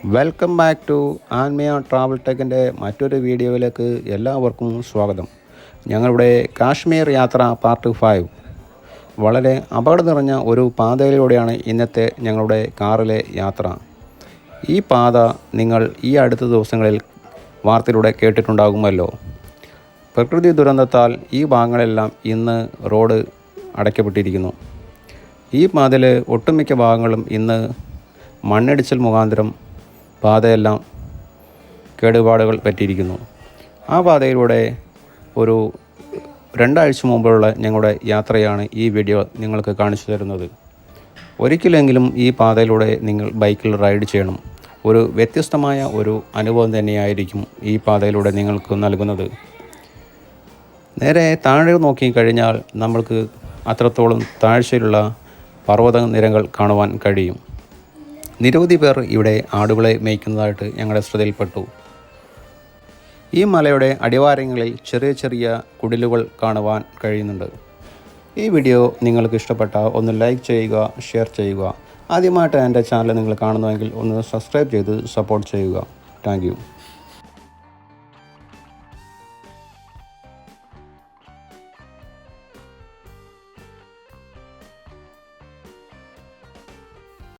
Welcome back to Anmiya travel ടെക്കിൻ്റെ മറ്റൊരു വീഡിയോയിലേക്ക് എല്ലാവർക്കും സ്വാഗതം. ഞങ്ങളുടെ കാശ്മീർ യാത്ര പാർട്ട് 5. വളരെ അപകടം നിറഞ്ഞ ഒരു പാതയിലൂടെയാണ് ഇന്നത്തെ ഞങ്ങളുടെ കാറിലെ യാത്ര. ഈ പാത നിങ്ങൾ ഈ അടുത്ത ദിവസങ്ങളിൽ വാർത്തയിലൂടെ കേട്ടിട്ടുണ്ടാകുമല്ലോ. പ്രകൃതി ദുരന്തത്താൽ ഈ ഭാഗങ്ങളെല്ലാം ഇന്ന് റോഡ് അടയ്ക്കപ്പെട്ടിരിക്കുന്നു. ഈ പാതയിലെ ഒട്ടുമിക്ക ഭാഗങ്ങളും ഇന്ന് മണ്ണിടിച്ചിൽ മുഖാന്തരം പാതയെല്ലാം കേടുപാടുകൾ പറ്റിയിരിക്കുന്നു. ആ പാതയിലൂടെ ഒരു 2 ആഴ്ച മുമ്പുള്ള ഞങ്ങളുടെ യാത്രയാണ് ഈ വീഡിയോ നിങ്ങൾക്ക് കാണിച്ചു തരുന്നത്. ഒരിക്കലെങ്കിലും ഈ പാതയിലൂടെ നിങ്ങൾ ബൈക്കിൽ റൈഡ് ചെയ്യണം. ഒരു വ്യത്യസ്തമായ ഒരു അനുഭവം തന്നെയായിരിക്കും ഈ പാതയിലൂടെ നിങ്ങൾക്ക് നൽകുന്നത്. നേരെ താഴെ നോക്കിക്കഴിഞ്ഞാൽ നമ്മൾക്ക് അത്രത്തോളം താഴ്ചയിലുള്ള പർവ്വത നിരകൾ കാണുവാൻ കഴിയും. നിരവധി പേർ ഇവിടെ ആടുകളെ മേയ്ക്കുന്നതായിട്ട് ഞങ്ങളുടെ ശ്രദ്ധയിൽപ്പെട്ടു. ഈ മലയുടെ അടിവാരങ്ങളിൽ ചെറിയ ചെറിയ കുടിലുകൾ കാണുവാൻ കഴിയുന്നുണ്ട്. ഈ വീഡിയോ നിങ്ങൾക്ക് ഇഷ്ടപ്പെട്ട ഒന്ന് ലൈക്ക് ചെയ്യുക, ഷെയർ ചെയ്യുക. ആദ്യമായിട്ട് എൻ്റെ ചാനൽ നിങ്ങൾ കാണുന്നുവെങ്കിൽ ഒന്ന് സബ്സ്ക്രൈബ് ചെയ്ത് സപ്പോർട്ട് ചെയ്യുക. Thank you.